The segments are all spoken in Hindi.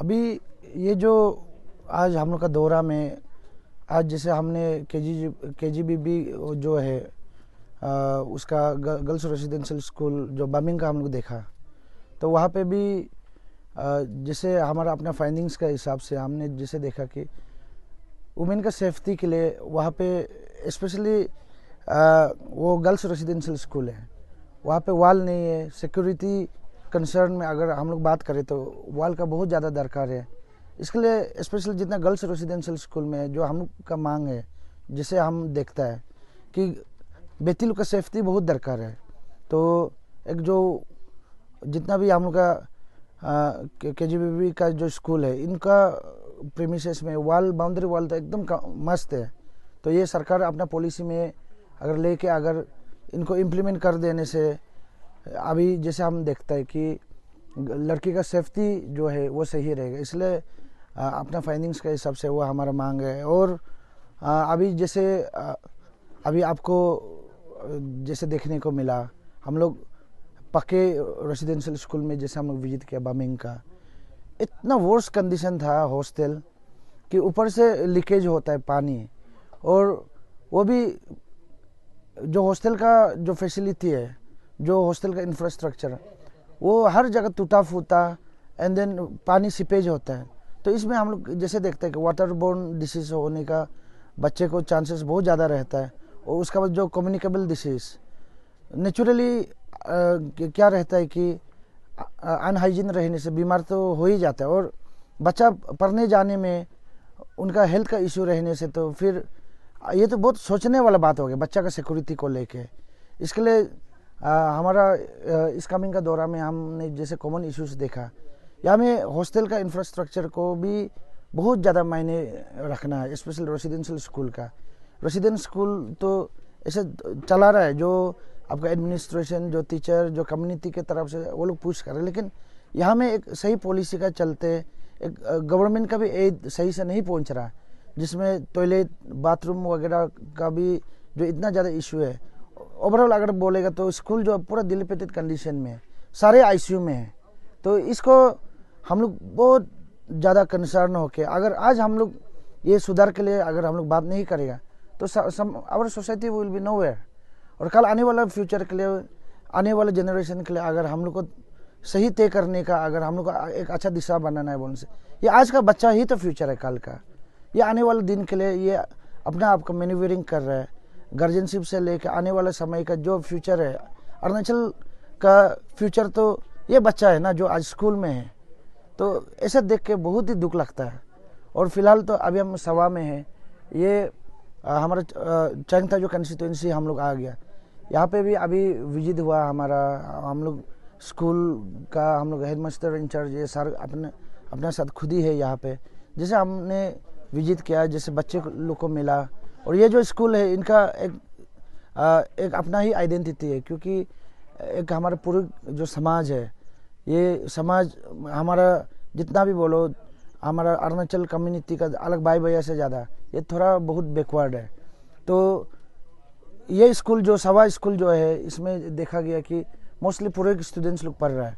अभी ये जो आज हम लोग का दौरा में आज जैसे हमने केजीबीबी जो है उसका गर्ल्स रेसिडेंशियल स्कूल जो बर्मिंघम का हम लोग देखा, तो वहाँ पे भी जैसे हमारा अपना फाइंडिंग्स का हिसाब से हमने जैसे देखा कि वुमेन का सेफ्टी के लिए वहाँ पे स्पेशली वो गर्ल्स रेसिडेंशियल स्कूल है, वहाँ पे वॉल नहीं है। सिक्योरिटी कंसर्न में अगर हम लोग बात करें तो वॉल का बहुत ज़्यादा दरकार है। इसके लिए स्पेशली जितना गर्ल्स रेसिडेंशियल स्कूल में जो हम लोग का मांग है, जिसे हम देखता है कि बेटी लोग का सेफ्टी बहुत दरकार है। तो एक जो जितना भी हम लोग का केजीबीबी का जो स्कूल है, इनका प्रीमिसेस में वॉल बाउंड्री वॉल तो एकदम मस्त है। तो ये सरकार अपना पॉलिसी में अगर लेके अगर इनको इम्प्लीमेंट कर देने से अभी जैसे हम देखते हैं कि लड़की का सेफ्टी जो है वो सही रहेगा। इसलिए अपना फाइंडिंग्स के हिसाब से वो हमारा मांग है। और अभी जैसे अभी आपको जैसे देखने को मिला, हम लोग पक्के रेसिडेंशियल स्कूल में जैसे हम लोग विजिट किया बर्मिंघम का, इतना वर्स्ट कंडीशन था हॉस्टल कि ऊपर से लीकेज होता है पानी, और वो भी जो हॉस्टल का जो फैसिलिटी है, जो हॉस्टल का इंफ्रास्ट्रक्चर, वो हर जगह टूटा फूटा एंड देन पानी सीपेज होता है। तो इसमें हम लोग जैसे देखते हैं कि वाटर बोर्न डिसीज होने का बच्चे को चांसेस बहुत ज़्यादा रहता है। और उसका बाद जो कम्युनिकेबल डिसीज नेचुरली क्या रहता है कि अनहाइजीन रहने से बीमार तो हो ही जाता है, और बच्चा पढ़ने जाने में उनका हेल्थ का इश्यू रहने से तो फिर ये तो बहुत सोचने वाला बात हो गया बच्चा का सिक्योरिटी को लेके। इसके लिए हमारा इस कमिंग का दौरा में हमने जैसे कॉमन इश्यूज देखा, यहाँ में हॉस्टल का इंफ्रास्ट्रक्चर को भी बहुत ज़्यादा मायने रखना है, स्पेशल रेसिडेंशियल स्कूल का। रेसिडेंस स्कूल तो ऐसे चला रहा है, जो आपका एडमिनिस्ट्रेशन, जो टीचर, जो कम्युनिटी के तरफ से वो लोग पुश कर रहे हैं, लेकिन यहाँ में एक सही पॉलिसी का चलते एक गवर्नमेंट का भी एड सही से नहीं पहुँच रहा, जिसमें टॉयलेट बाथरूम वगैरह का भी जो इतना ज़्यादा इशू है। ओवरऑल अगर बोलेगा तो स्कूल जो पूरा डिलेपिटेड कंडीशन में है, सारे आईसीयू में है। तो इसको हम लोग बहुत ज़्यादा कंसर्न होके अगर आज हम लोग ये सुधार के लिए अगर हम लोग बात नहीं करेगा तो our society will be nowhere. और कल आने वाला फ्यूचर के लिए, आने वाले जनरेशन के लिए अगर हम लोग को सही तय करने का, अगर हम लोग को एक अच्छा दिशा बनाना है बोलने से, ये आज का बच्चा ही तो फ्यूचर है कल का। ये आने वाले दिन के लिए ये अपना आप का मैन्यूवरिंग कर रहा है। गार्जियनशिप से लेकर आने वाले समय का जो फ्यूचर है, अरुणाचल का फ्यूचर तो ये बच्चा है ना जो आज स्कूल में है। तो ऐसा देख के बहुत ही दुख लगता है। और फिलहाल तो अभी हम सवा में है, ये हमारा चंगथा जो कंस्टिट्यूंसी हम लोग आ गया, यहाँ पे भी अभी विजिट हुआ हमारा। हम लोग स्कूल का हम लोग हेडमास्टर इंचार्ज ये सर अपने साथ खुद ही है यहाँ पे। जैसे हमने विजिट किया, जैसे बच्चे लोग को मिला, और ये जो स्कूल है इनका एक अपना ही आइडेंटिटी है, क्योंकि एक हमारा पूरे जो समाज है, ये समाज हमारा जितना भी बोलो, हमारा अरुणाचल कम्युनिटी का अलग भाई भैया से ज़्यादा ये थोड़ा बहुत बैकवर्ड है। तो ये स्कूल जो सवा स्कूल जो है, इसमें देखा गया कि मोस्टली पूरे स्टूडेंट्स लोग पढ़ रहा है।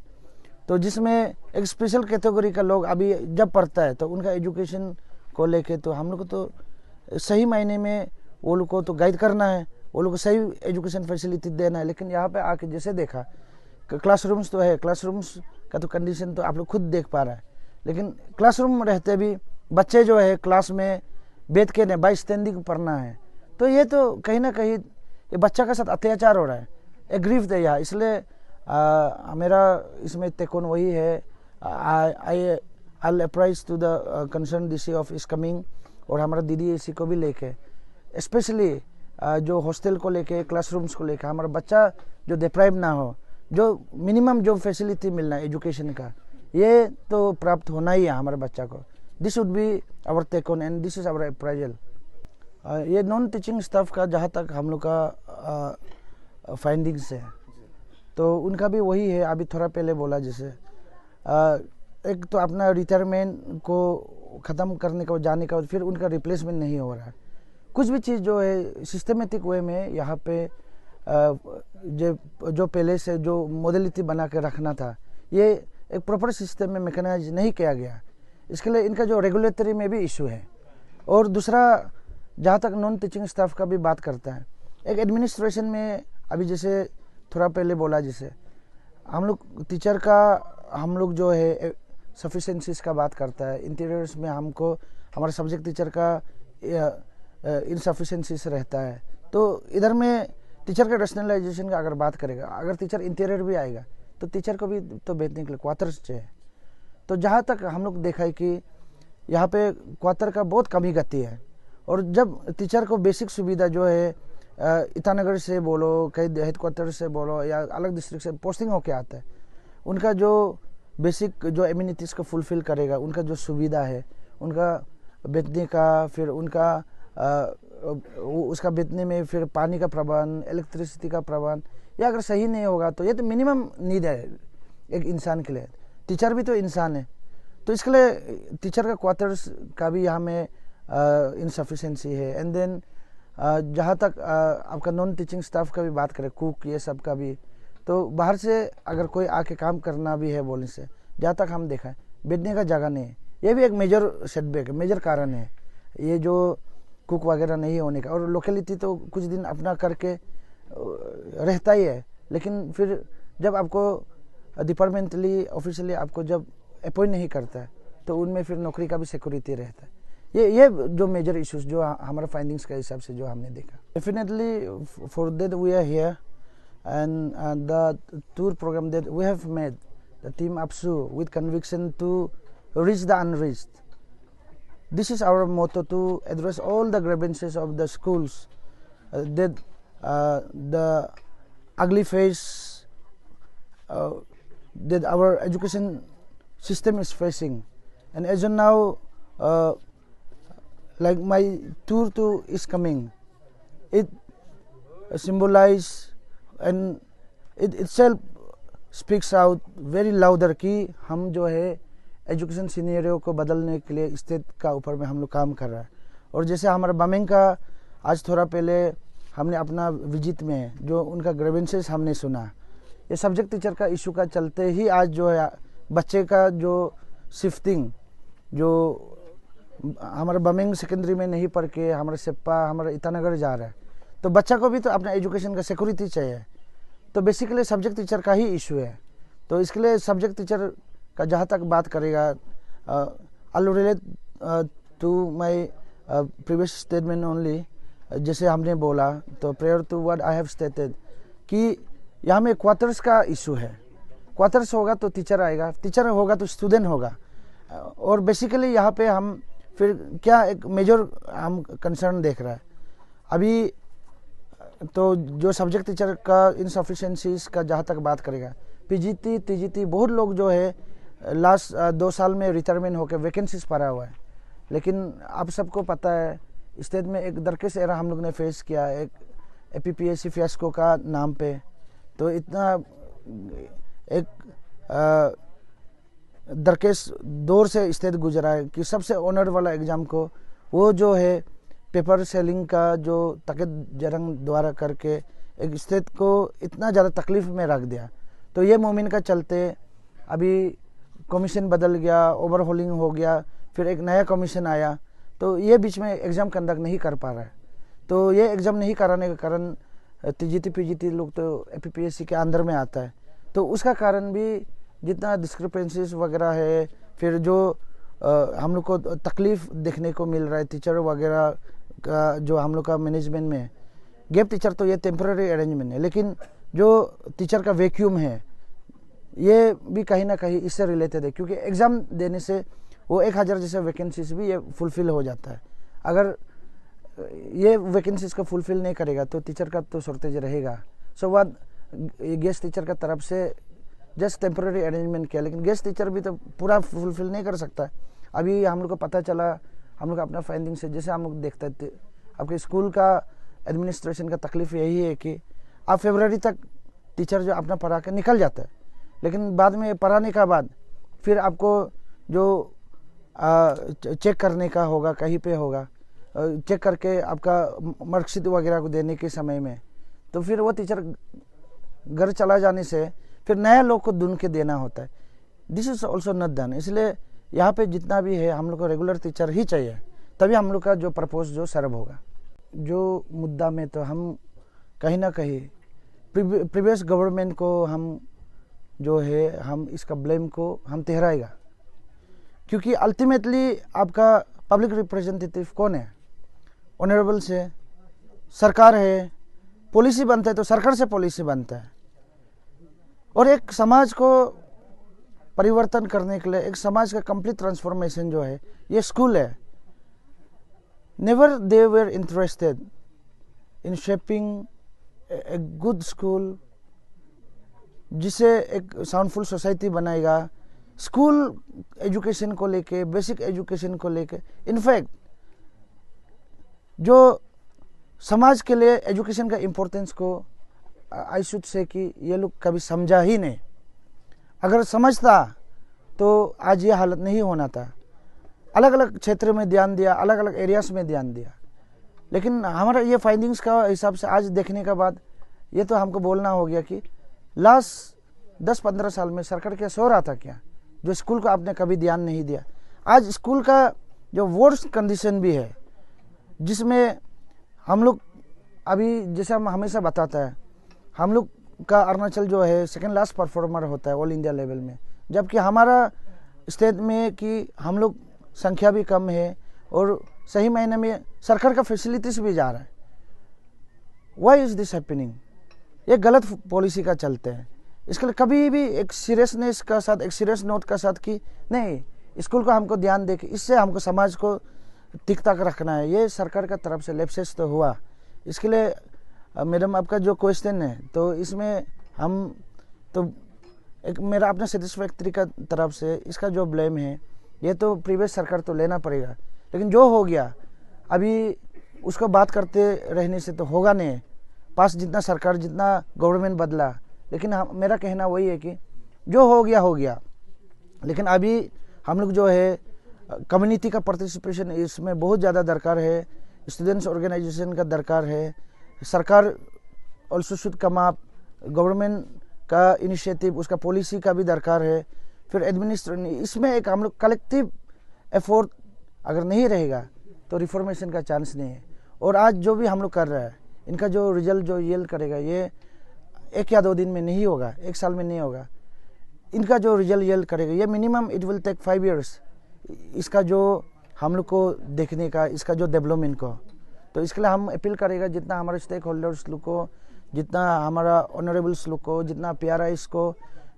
तो जिसमें एक स्पेशल कैटेगरी का लोग अभी जब पढ़ता है तो उनका एजुकेशन को लेके तो हम लोग को तो सही मायने में वो लोग को तो गाइड करना है, वो लोग को सही एजुकेशन फैसिलिटी देना है। लेकिन यहाँ पे आके जैसे देखा, क्लासरूम्स तो है, क्लासरूम्स का तो कंडीशन तो आप लोग खुद देख पा रहा है, लेकिन क्लासरूम में रहते भी बच्चे जो है क्लास में बैठ के बाई स्टैंडिंग पढ़ना है। तो ये तो कहीं ना कहीं ये बच्चा के साथ अत्याचार हो रहा है, एक ग्रीफ है यहाँ। इसलिए मेरा इसमें टेकोन वही है, I apprise to the concern DC of his coming, और हमारा दीदी इसी को भी लेके, स्पेशली जो हॉस्टल को लेके, क्लासरूम्स को लेके, हमारा बच्चा जो डिप्राइव ना हो, जो मिनिमम जो फैसिलिटी मिलना है एजुकेशन का, ये तो प्राप्त होना ही है हमारे बच्चा को। This would be our take on and this is our appraisal. ये नॉन टीचिंग स्टाफ का जहाँ तक हम लोग का फाइंडिंग्स है, तो उनका भी वही है। अभी थोड़ा पहले बोला जैसे एक तो अपना रिटायरमेंट को ख़त्म करने का जाने का, फिर उनका रिप्लेसमेंट नहीं हो रहा है। कुछ भी चीज़ जो है सिस्टमेटिक वे में यहाँ पे जो पहले से जो मॉडलिटी बना के रखना था, ये एक प्रॉपर सिस्टम में मैकेनाइज नहीं किया गया। इसके लिए इनका जो रेगुलेटरी में भी इशू है। और दूसरा, जहाँ तक नॉन टीचिंग स्टाफ का भी बात करता है, एक एडमिनिस्ट्रेशन में अभी जैसे थोड़ा पहले बोला, जैसे हम लोग टीचर का, हम लोग जो है सफिशेंसीज का बात करता है, इंटीरियर्स में हमको हमारे सब्जेक्ट टीचर का इनसफिशेंसीज रहता है। तो इधर में टीचर का रैशनलाइजेशन का अगर बात करेगा, अगर टीचर इंटीरियर भी आएगा तो टीचर को भी तो बैठने के लिए क्वार्टर्स चाहिए। तो जहाँ तक हम लोग देखा है कि यहाँ पे क्वार्टर का बहुत कमी गति है। और जब टीचर को बेसिक सुविधा जो है ईटानगर से बोलो, कहीं हेड क्वार्टर से बोलो या अलग डिस्ट्रिक्ट से पोस्टिंग होके आता है, उनका जो बेसिक जो एमिनिटीज़ को फुलफिल करेगा, उनका जो सुविधा है, उनका बैठने का, फिर उनका उसका बैठने में फिर पानी का प्रबंध, इलेक्ट्रिसिटी का प्रबंध, या अगर सही नहीं होगा तो ये तो मिनिमम नीड है एक इंसान के लिए। टीचर भी तो इंसान है, तो इसके लिए टीचर का क्वार्टर्स का भी यहाँ में इनसफिशेंसी है। एंड देन जहाँ तक आपका नॉन टीचिंग स्टाफ का भी बात करें, कुक ये सब का भी, तो बाहर से अगर कोई आके काम करना भी है बोलने से, जहाँ तक हम देखा है बैठने का जगह नहीं है। ये भी एक मेजर सेटबैक है, मेजर कारण है ये जो कुक वगैरह नहीं होने का। और लोकेलिटी तो कुछ दिन अपना करके रहता ही है, लेकिन फिर जब आपको डिपार्टमेंटली ऑफिशियली आपको जब अपॉइंट नहीं करता है तो उनमें फिर नौकरी का भी सिक्योरिटी रहता है। ये जो मेजर इश्यूज जो हमारे फाइंडिंग्स के हिसाब से जो हमने देखा। Definitely for that we are here and the tour programme that we have made the team APSU with conviction to reach the unreached. This is our motto, to address all the grievances of the schools, that the ugly face that our education system is facing. And as of now, like my tour to is coming, it symbolize and it itself speaks out very louder कि हम जो है एजुकेशन सीनियरों को बदलने के लिए स्टेट का ऊपर में हम लोग काम कर रहा है। और जैसे हमारा बामिंग का आज थोड़ा पहले हमने अपना विजिट में जो उनका ग्रीवेंसेस हमने सुना, ये सब्जेक्ट टीचर का इशू का चलते ही आज जो है बच्चे का जो शिफ्टिंग, जो हमारा बामिंग सेकेंडरी में नहीं पढ़ के हमारा सेप्पा हमारा ईटानगर जा रहा है, तो बच्चा को भी तो अपना एजुकेशन का सिक्योरिटी चाहिए। तो बेसिकली सब्जेक्ट टीचर का ही इशू है। तो इसके लिए सब्जेक्ट टीचर का जहाँ तक बात करेगा, I will relate to my previous statement only, जैसे हमने बोला तो prayer to what I have stated कि यहाँ में क्वार्टर्स का इशू है। क्वार्टर्स होगा तो टीचर आएगा, टीचर होगा तो स्टूडेंट होगा। और बेसिकली यहाँ पे हम फिर क्या एक मेजर हम कंसर्न देख रहा है अभी, तो जो सब्जेक्ट टीचर का इनसफिशिएंसीज का जहाँ तक बात करेगा, पीजीटी टीजीटी बहुत लोग जो है लास्ट 2 साल में रिटायरमेंट होकर वैकेंसीज पड़ा हुआ है। लेकिन आप सबको पता है स्टेट में एक दरकेस एरा हम लोग ने फेस किया, एक एपीपीएससी फियास्को का नाम पे। तो इतना एक दरकेस दौर से स्टेट गुजरा है कि सबसे ऑनर वाला एग्ज़ाम को वो जो है पेपर सेलिंग का जो तकत जरंग द्वारा करके एक स्टेट को इतना ज़्यादा तकलीफ में रख दिया। तो ये मूवमेंट का चलते अभी कमीशन बदल गया, ओवरहोलिंग हो गया, फिर एक नया कमीशन आया, तो ये बीच में एग्ज़ाम कंडक्ट नहीं कर पा रहा है। तो ये एग्ज़ाम नहीं कराने के कारण टीजीटी पीजीटी लोग तो एपीपीएससी के अंदर में आता है। तो उसका कारण भी जितना डिस्क्रिपेंसीज वगैरह है, फिर जो हम लोग को तकलीफ देखने को मिल रहा है टीचर वगैरह का, जो हम लोग का मैनेजमेंट में गेप टीचर, तो ये टेम्पररी अरेंजमेंट है। लेकिन जो टीचर का वैक्यूम है ये भी कहीं ना कहीं इससे रिलेटेड है, क्योंकि एग्ज़ाम देने से वो 1000 जैसे वैकेंसीज भी ये फुलफ़िल हो जाता है। अगर ये वैकेंसीज को फुलफ़िल नहीं करेगा तो टीचर का तो शॉर्टेज रहेगा। सो व्हाट गेस्ट टीचर का तरफ से जस्ट टेम्पररी अरेंजमेंट किया, लेकिन गेस्ट टीचर भी तो पूरा फुलफ़िल नहीं कर सकता। अभी हम लोग को पता चला, हम लोग अपना फाइंडिंग से जैसे हम लोग देखते थे, आपके स्कूल का एडमिनिस्ट्रेशन का तकलीफ यही है कि आप फरवरी तक टीचर जो अपना पढ़ा के निकल जाता है, लेकिन बाद में पढ़ाने का बाद फिर आपको जो चेक करने का होगा, कहीं पे होगा, चेक करके आपका मार्कशीट वगैरह को देने के समय में, तो फिर वो टीचर घर चला जाने से फिर नया लोग को ढूंढ के देना होता है। This is also not done. इसलिए यहाँ पे जितना भी है हम लोग को रेगुलर टीचर ही चाहिए, तभी हम लोग का जो पर्पस जो सर्व होगा। जो मुद्दा में तो हम कहीं ना कहीं प्रीवियस गवर्नमेंट को हम जो है हम इसका ब्लेम को हम ठहराएगा, क्योंकि अल्टीमेटली आपका पब्लिक रिप्रेजेंटेटिव कौन है? ऑनरेबल से सरकार है। पॉलिसी बनता है तो सरकार से पॉलिसी बनता है, और एक समाज को परिवर्तन करने के लिए, एक समाज का कंप्लीट ट्रांसफॉर्मेशन जो है ये स्कूल है। Never they were interested in shaping a good school जिसे एक साउंडफुल सोसाइटी बनाएगा। स्कूल एजुकेशन को लेके, बेसिक एजुकेशन को लेके, इनफैक्ट जो समाज के लिए एजुकेशन का इम्पोर्टेंस को आई शुड से कि ये लोग कभी समझा ही नहीं। अगर समझता तो आज ये हालत नहीं होना था। अलग अलग क्षेत्र में ध्यान दिया, अलग अलग एरियाज में ध्यान दिया, लेकिन हमारा ये फाइंडिंग्स का हिसाब से आज देखने के बाद ये तो हमको बोलना हो गया कि लास्ट 10-15 साल में सरकार क्या सो रहा था क्या, जो स्कूल को आपने कभी ध्यान नहीं दिया। आज स्कूल का जो वर्स्ट कंडीशन भी है, जिसमें हम लोग अभी जैसे हम हमेशा बताता है, हम लोग का अरुणाचल जो है सेकंड लास्ट परफॉर्मर होता है ऑल इंडिया लेवल में, जबकि हमारा स्टेट में कि हम लोग संख्या भी कम है और सही महीने में सरकार का फैसिलिटीज भी जा रहा है। Why is this happening? ये गलत पॉलिसी का चलते हैं। इसके लिए कभी भी एक सीरियसनेस का साथ, एक सीरियस नोट का साथ कि नहीं, स्कूल को हमको ध्यान दे के इससे हमको समाज को टिक तक रखना है, ये सरकार का तरफ से लैप्सेस तो हुआ। इसके लिए मैडम आपका जो क्वेश्चन है तो इसमें हम तो एक मेरा अपना सेटिस्फैक्ट्री का तरफ से इसका जो ब्लेम है ये तो प्रीवियस सरकार तो लेना पड़ेगा, लेकिन जो हो गया अभी उसको बात करते रहने से तो होगा नहीं। पास जितना सरकार, जितना गवर्नमेंट बदला, लेकिन मेरा कहना वही है कि जो हो गया हो गया, लेकिन अभी हम लोग जो है कम्युनिटी का पार्टिसिपेशन इसमें बहुत ज़्यादा दरकार है। स्टूडेंट्स ऑर्गेनाइजेशन का दरकार है। सरकार also should come up, government का इनिशिएटिव, उसका पॉलिसी का भी दरकार है। फिर एडमिनिस्ट्रेशन, इसमें एक हम लोग कलेक्टिव एफोर्ट अगर नहीं रहेगा तो रिफॉर्मेशन का चांस नहीं है। और आज जो भी हम लोग कर रहे हैं, इनका जो रिजल्ट जो येल्ड करेगा ये 1 या 2 दिन में नहीं होगा, 1 साल में नहीं होगा। इनका जो रिजल्ट येल्ड करेगा ये minimum it will take 5 years, इसका जो हम लोग को देखने का, इसका जो डेवलपमेंट को। तो इसके लिए हम अपील करेगा जितना हमारे स्टेक होल्डर्स लोग को, जितना हमारा ऑनरेबल्स लोग को, जितना PRIs को,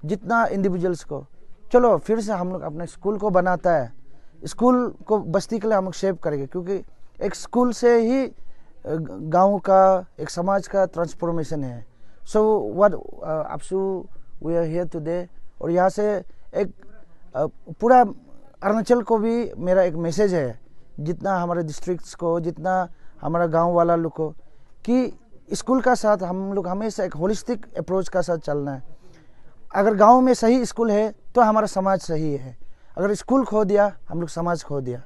जितना इंडिविजुअल्स को, चलो फिर से हम लोग अपने स्कूल को बनाता है। स्कूल को बस्ती के लिए हम लोग शेप करेंगे, क्योंकि एक स्कूल से ही गांव का, एक समाज का ट्रांसफॉर्मेशन है। So what APSU we are here today, और यहाँ से एक पूरा अरुणाचल को भी मेरा एक मैसेज है, जितना हमारे डिस्ट्रिक्ट्स को, जितना हमारा गांव वाला लोग को, कि स्कूल का साथ हम लोग हमेशा एक होलिस्टिक अप्रोच का साथ चलना है। अगर गांव में सही स्कूल है तो हमारा समाज सही है। अगर स्कूल खो दिया, हम लोग समाज खो दिया।